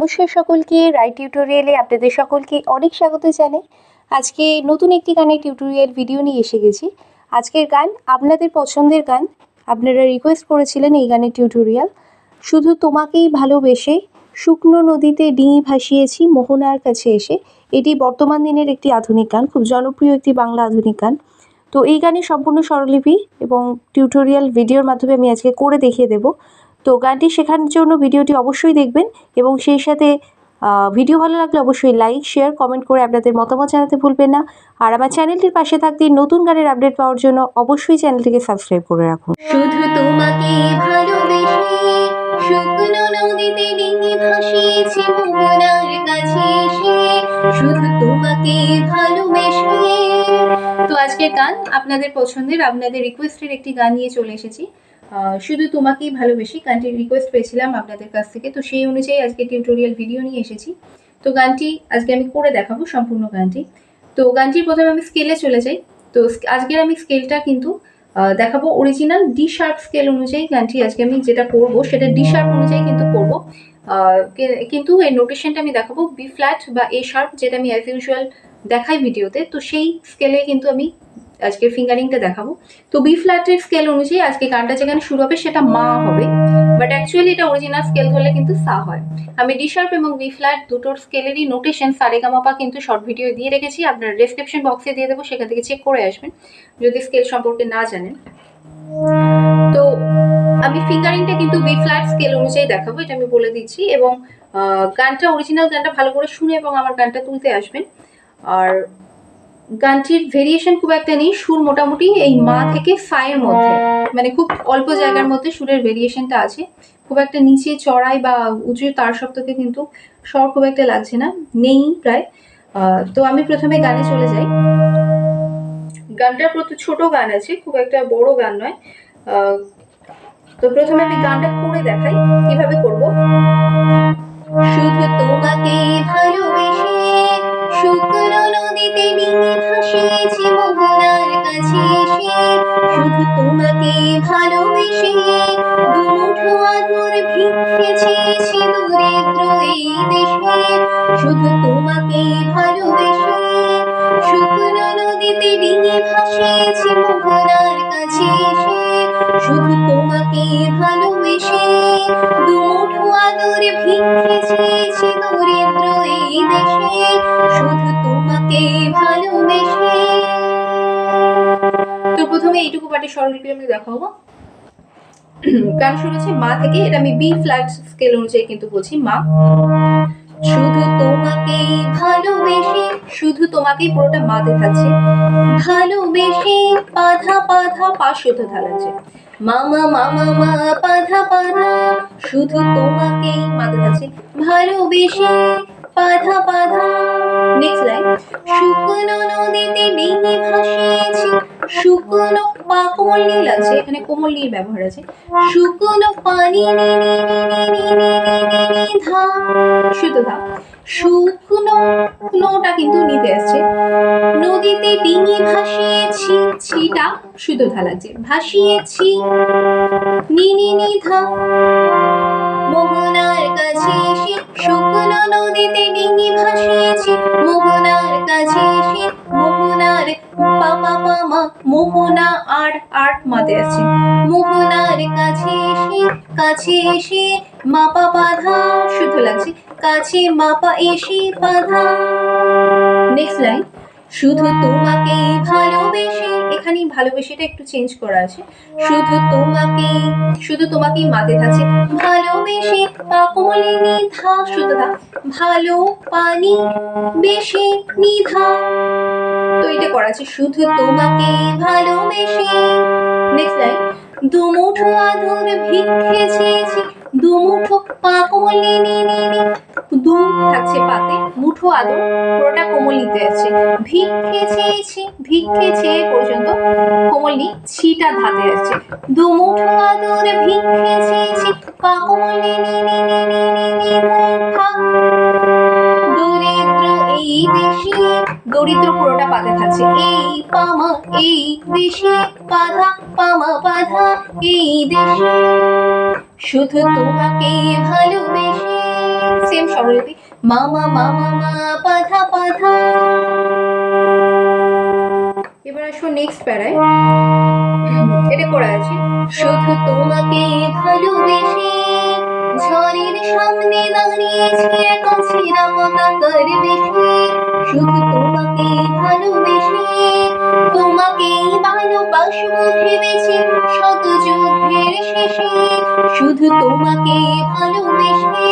নমস্কার সকলকে, রাইট টিউটোরিয়ালে আপনাদের সকলকে অনেক স্বাগত জানাই। আজকে নতুন একটি গানের টিউটোরিয়াল ভিডিও নিয়ে এসে গেছি। আজকের গান আপনাদের পছন্দের গান, আপনারা রিকোয়েস্ট করেছিলেন এই গানের টিউটোরিয়াল। শুধু তোমাকেই ভালোবেসে শুকনো নদীতে ডিঙি ভাসিয়েছি মোহনার কাছে এসে। এটি বর্তমান দিনের একটি আধুনিক গান, খুব জনপ্রিয় একটি বাংলা আধুনিক গান। তো এই গানের সম্পূর্ণ স্বরলিপি এবং টিউটোরিয়াল ভিডিওর মাধ্যমে আমি আজকে করে দেখিয়ে দেব। তো গানটি শেখার জন্য ভিডিওটি অবশ্যই দেখবেন এবং সেই সাথে ভিডিও ভালো লাগলে অবশ্যই লাইক, শেয়ার, কমেন্ট করে আপনাদের মতামত জানাতে ভুলবেন না। আর আমার চ্যানেলটির পাশে থাকতে নতুন গানের আপডেট পাওয়ার জন্য অবশ্যই চ্যানেলটিকে সাবস্ক্রাইব করে রাখুন। শুধু তোমাকে ভালোবেসে শুকনো নদীতে ডিঙি ভাসিয়েছি মোহনার কাছে এসে, শুধু তোমাকে ভালোবেসে। তো আজকের গান আপনাদের পছন্দের, আপনাদের রিকোয়েস্টের একটি গান নিয়ে চলে এসেছি। শুধু তোমাকেই ভালোবেসি গানটির রিকোয়েস্ট পেয়েছিলাম আপনাদের কাছ থেকে, তো সেই অনুযায়ী আজকে টিউটোরিয়াল ভিডিও নিয়ে এসেছি। তো গানটি আজকে আমি করে দেখাবো সম্পূর্ণ গানটি। তো গানটির প্রথমে আমি স্কেলে চলে যাই। তো আজকের আমি স্কেলটা কিন্তু দেখাবো অরিজিনাল ডি শার্প স্কেল অনুযায়ী। গানটি আজকে আমি যেটা করবো সেটা ডি শার্প অনুযায়ী কিন্তু করবো, কিন্তু এই নোটেশনটা আমি দেখাবো বি ফ্ল্যাট বা এ শার্প, যেটা আমি অ্যাজ ইউজুয়াল দেখাই ভিডিওতে। তো সেই স্কেলে কিন্তু আমি আজকে ফিঙ্গারিংটা দেখাবো। তো বি ফ্ল্যাটের স্কেল অনুযায়ী আজকে গানটা যেখানে শুরু হবে সেটা মা হবে, বাট অ্যাকচুয়ালি এটা অরিজিনাল স্কেল ধরলে কিন্তু সা হয়। আমি ডি শার্প এবং বি ফ্ল্যাট দুটোর স্কেলেরই নোটেশন সারেগামাপা কিন্তু শর্ট ভিডিও দিয়ে রেখেছি, আপনার ডেসক্রিপশন বক্সে দিয়ে দেবো, সেখান থেকে চেক করে আসবেন যদি স্কেল সম্পর্কে না জানেন। তো আমি ফিঙ্গারিংটা কিন্তু বি ফ্ল্যাট স্কেল অনুযায়ী দেখাবো, এটা আমি বলে দিচ্ছি। এবং গানটা অরিজিনাল গানটা ভালো করে শুনে এবং আমার গানটা তুলতে আসবেন। আর গানটির ভেরিয়েশন খুব একটা নেই, সুর মোটামুটি এই মা থেকে ফায়ের মধ্যে, মানে খুব অল্প জায়গার মধ্যে সুরের ভেরিয়েশনটা আছে। খুব একটা নিচে চড়াই বা উঁচু তার সপ্তকে কিন্তু স্বর খুব একটা লাগছে না, নেই প্রায়। তো আমি প্রথমে গানে চলে যাই। গানটার প্রতি ছোট গান আছে, খুব একটা বড় গান নয়। তো প্রথমে আমি গানটা করে দেখাই কিভাবে করব। শুধু তোমাকে ভালোবেসে শুকনো নদীতে ডিঙি ভাসিয়েছি মোহনার কাছে এসে, শুধু তোমাকে ভালোবেসে দুমুঠো আদর ভিক্ষে চেয়েছি দরিদ্র এই দেশে, শুধু তোমাকে ভালোবেসে শুকনো নদীতে ডিঙি ভাসিয়েছি মোহনার কাছে এসে, শুধু তোমাকে ভালোবেসে দুমুঠো আদর ভিক্ষে চেয়েছি দরিদ্র এই দেশে, শুধু তোমাকে ভালোবেসে। তো প্রথমে এইটুকু পার্টির স্বরলিপি আমি দেখাবো। গান শুরু হচ্ছে মা থেকে, এটা আমি বি ফ্ল্যাট স্কেল অনুযায়ী কিন্তু বলছি মা। শুধু তোমাকে ভালোবেসে, শুধু তোমাকেই পুরোটা মাতে থাকছে, ভালোবেসে পাধা পাধা পা শুদ্ধ থাকছে, মামা মামা মা পাধা পাধা, শুধু তোমাকেই মাতে থাকছে, ভালোবেসে পাধা পাধা। নেক্সট লাইন, শুকনো নদীতে ডিঙি ভাসিয়েছি, শুকনো পা কোমল নী লাগছে, এখানে কোমল নীর ব্যবহার আছে, শুকনো পানি ধা শুদ্ধ ধা, শুকনো নোটা কিন্তু নিতে আসছে, নদীতে ডিঙি ভাসিয়েছি, ছিটা শুদ্ধ ধা লাগছে, ভাসিয়েছি নি নি নি ধা, মোহনার কাছে এসে শুকনো নদীতে ডিঙি ভাসিয়েছি মোহনার কাছে এসে, মোহনার পাপা পামা, মোহনা আর আর মাতে আছে, মোহনার কাছে এসে মাপা পাধা শুদ্ধ লাগছে, কাছে মাপা এসে পাধা। নেক্সট লাইন, শুধু তোমাকে ভালোবেসে, এখানে ভালোবেসেটা একটু চেঞ্জ করা আছে, শুধু তোমাকেই মাতে থাকছে, ভালোবেসে পা কোমলে নিধা শুদ্ধ ধা, ভালো পানি বেশি নিধা। তো এটা করা আছে, শুধু তোমাকে ভালোবেসে। নেক্সট লাইন, দুমুঠো আদর ভিক্ষে চেয়েছি, দুমুঠো পা কোমলে নি নি নি, দু থাকছে পাতে, মুঠো আদর পুরোটা কোমল নিতে আছে, ভিক্ষে চেয়েছি, ভিক্ষে চেয়ে পর্যন্ত কোমল নি, ছিটা ধাতে আসছে, দুমুঠো আদর ভিক্ষে চেয়েছি পা কোমলে নি নি নি নি নি ধা, দরিদ্র এই দেশে, দরিদ্র পুরোটা পাতে থাকছে, এই পামা এই দেশে, পাধা পামা পাধা এই দেশে, শুধু তোমাকে ভালোবেসে। সেম স্বরলিপি মা মা মা মা মা পা ধা পা ধা। এবার আসবো নেক্সট প্যারায়। এটা করা আছে শুধু তোমাকে ভালোবেসে ঝড়ের সামনে দাঁড়িয়েছি একা ছেঁড়া পতাকার বেশে। শুধু তোমাকে ভালোবেসে তোমাকেই ভালোবাসবো ভেবেছি শত যুদ্ধের শেষে। শুধু তোমাকে ভালোবেসে।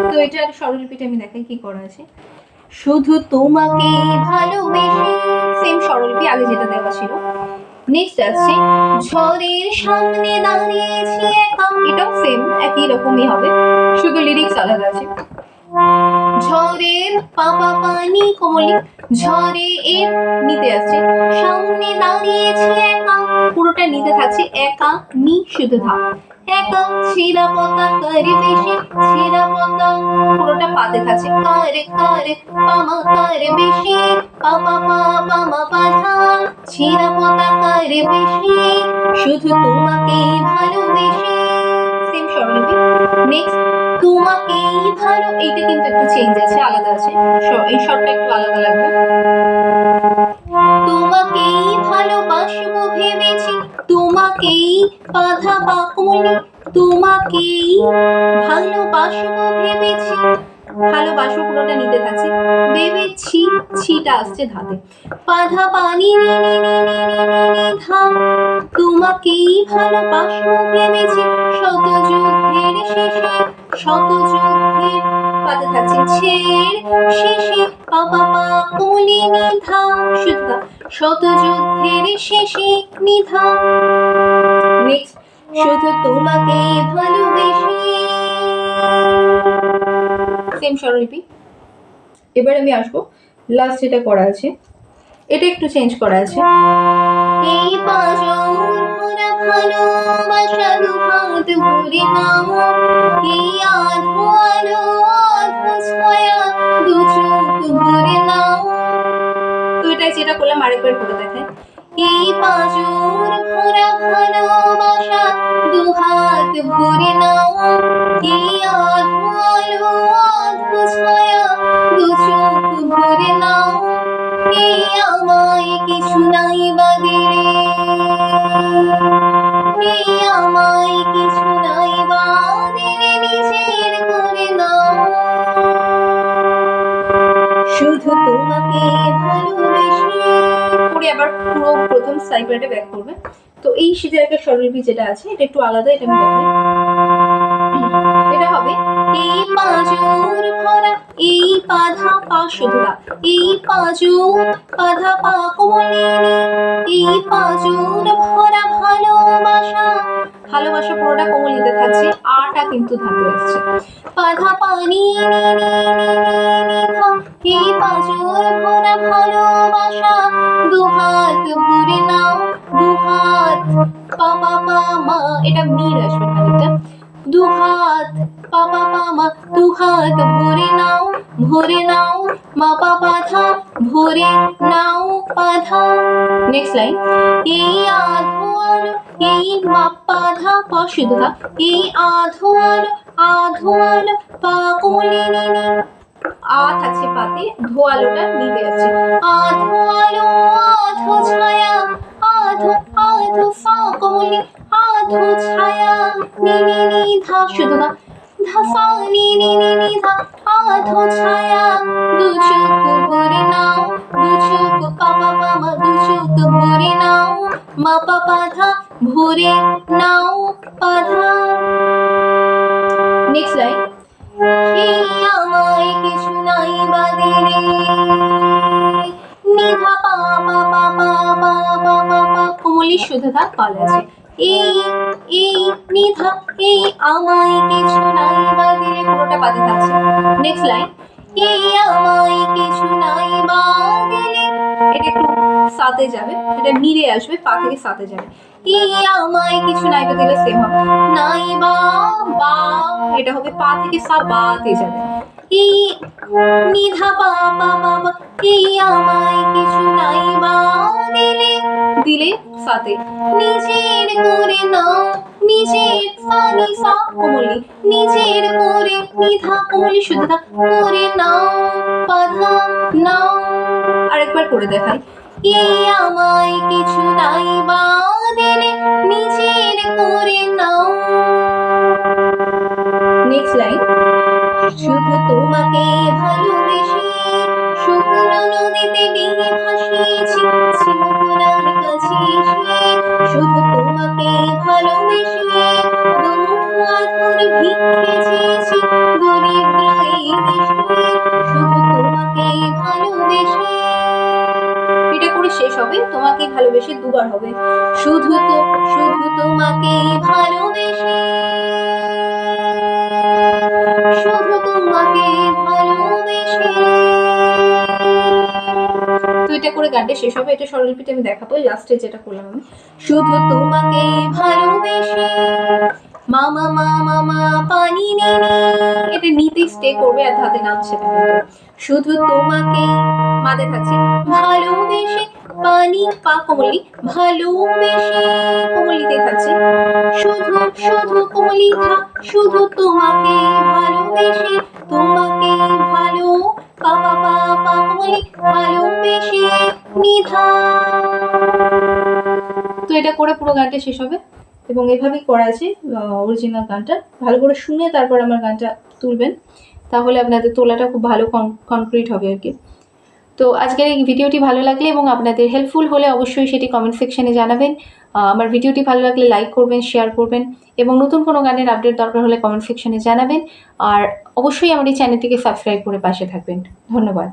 তো এটার স্বরলিপিটা আমি দেখাই কি করা আছে। শুধু তোমাকে ভালোবেসে সেম স্বরলিপি আগে যেটা দেওয়া ছিল। নেক্সট আসছে ঝড়ের সামনে দাঁড়িয়েছি একা। এটাও সেম একই রকমই হবে, শুধু লিরিক্স আলাদা আছে। ঝড়ের পাপা পানি কোমলি ঝড়ে এর নিতে আসছে, সামনে দাঁড়িয়েছি একা। পুরোটা নিতে থাকছে একা নি শুধু ধা। একা ছিঁড়া পতাকার বেশে ছিঁড়া পতাকা পুরোটা পাতে থাকছে কারে কারে পামা কারে বেশি পাপা পা পামা পাধা ছিঁড়া পতাকার বেশি। শুধু তোমাকে ভালোবেসে সেম স্বরলিপি। নেক্সট তোমাকেই ভালো। এইটা কিন্তু একটু চেঞ্জ আছে, আলাদা আছে, এই শর্টটা একটু আলাদা লাগবে। তোমাকেই ভালোবাসবো ভেবেছি তোমাকেই বাধা বাকমলি তোমাকেই ভালোবাসবো ভেবেছি। ভালোবাসবো পুরোটা নিতে থাকছে, ভেবেছি ছিটা আসছে ধাতে। বাধা পানি ধা তোমাকেই ভালোবাসবো ভেবেছি শত যুদ্ধের শেষে। শত যুদ্ধের পাতে থাকছে ছেড় শেষে পাপা পা কুলি নিধা শুদ্ধ শত যুদ্ধের শেষে নিধা। নেক্সট শুধু তোমাকে ভালোবেসে সেম স্বরলিপি। এবার আমি আসবো লাস্ট যেটা করা আছে, এটা একটু চেঞ্জ করা আছে। এই পাঁচর ভরা ভালোবাসা দুহাত ভরে নাও। এই আধো আলো আধো ছায়া দু চোখ ভরে নাও। তো এটা যেটা করলাম আরেকবার করে দেখায়। এই পাঁচর ভরা ভালোবাসা দুহাত ভরে নাও। এই আধো আলো আধো ছায়া দু চোখ ভরে নাও। এই আমায় কিছু নাই বাদিরে এই আমায় কিছু নাই বাদিরে নিজের করে নাও। শুধু তোমাকে ভালোবেসে পরে আবার পুরো প্রথম সাইকেলটা ব্যাক করবে। তো এই জায়গার স্বরলিপি যেটা আছে এটা একটু আলাদা, এটা আমি দেখাই। এটা হবে এই পাঁজর ভরা এই পাধা পা শুধুটা এই পাঁজর পাধা পা কোমলিনী এই পাঁজর ভরা ভালোবাসা। ভালোবাসা পুরোটা কোমলিতে থাকছে, আটা কিন্তু ধাতে আসছে। পাধা পানি এই পাঁজর ভরা ভালোবাসা দুহাত ভরে নাও। দুহাত পাপা পা মা এটা মির আসবে খানিকটা। দুহাত পাপা পামা দুহাত ভরে নাও মা পাপা ধা ভরে নাও পাধা। নেক্সট লাইন এই আধো আলো এই মা পাধা পা শুধু ধা এই আধো আলো পা কোমলিনী আ থাকছে পাতে, ধো আলোটা নিতে আসছে। আধো আলো আধো ছায়া আধো আধো ফা কোমলি আধো ছায়া নি ধা শুধু ধা ধা ফা নি ধা আধো ছায়া দু চোখ ভরে নাও। দু চোখ পাপা পামা দু চোখ ভরে নাও মা পাপা ধা ভরে নাও পাধা। নেক্সট লাইন এই আমায় কিছু নাই বাদিরে নিধা পা পা পা পা পা পা পা পা কোমলি শুধু ধা পালে আছে। এই নিধা এই আমায় কিছু নাই বাদিরে পুরোটা পাতে থাকছে। নেক্সট লাইন এই আমায় কিছু নাই বাদিরে এটা একটু সাথে যাবে, এটা মিরে আসবে, পা থেকে সাথে যাবে। এই আমায় কিছু নাই বা দিলে সেম হবে। নাই বা এটা হবে পা থেকে সা বাতে যাবে। এই নিধা পা পা পা পা এই আমায় কিছু নাই বা দিলে দিলে সাথে। নিজের করে নাও নিজের সানি সা কোমলি নিজের করে নিধা কোমলি শুদ্ধা করে নাও বাধা নাও। আরেকবার করে দেখাই। এই আমায় কিছু নাই বা দিলে নিজের করে নাও। Next line. শুধু তোমাকে ভালোবেসে শুকনো নদীতে ডিঙি ভাসিয়েছি মোহনার কাছে এসে। শুধু তোমাকে ভালোবেসে দুমুঠো আদর ভিক্ষে চেয়েছি দরিদ্র এই দেশে। শুধু তোমাকে ভালোবেসে, এটা করে শেষ হবে। তোমাকে ভালোবেসে দুবার হবে। শুধু তোমাকে ভালোবেসে, শুধু তোমাকে ভালোবেসে। তো এটা করে গানটা শেষ হবে। এটা স্বরলিপিতে আমি দেখাবো লাস্টে যেটা করলাম আমি। শুধু তোমাকে ভালোবেসে মামা মামা মা পানি নেনি, এটা নিতে স্টে করবে আর ধাতে নামছে না। শুধু তোমাকে মাদে থাকছে ভালোবেসে পানি পা কোমলি ভালোবেসে কোমলিতে থাকছে। শুধু কোমলি থা শুধু তোমাকে ভালোবেসে তোমাকে ভালো পা পা পা পা কোমলি ভালোবেসে নিধা। তো এটা করে পুরো গানটা শেষ হবে এবং এভাবেই করা আছে অরিজিনাল গানটা। ভালো করে শুনে তারপর আমার গানটা তুলবেন, তাহলে আপনাদের তোলাটা খুব ভালো কনক্রিট হবে আর কি। তো আজকের এই ভিডিওটি ভালো লাগলে এবং আপনাদের হেল্পফুল হলে অবশ্যই সেটি কমেন্ট সেকশনে জানাবেন। আমার ভিডিওটি ভালো লাগলে লাইক করবেন, শেয়ার করবেন এবং নতুন কোনো গানের আপডেট দরকার হলে কমেন্ট সেকশনে জানাবেন। আর অবশ্যই আমার এই চ্যানেলটিকে সাবস্ক্রাইব করে পাশে থাকবেন। ধন্যবাদ।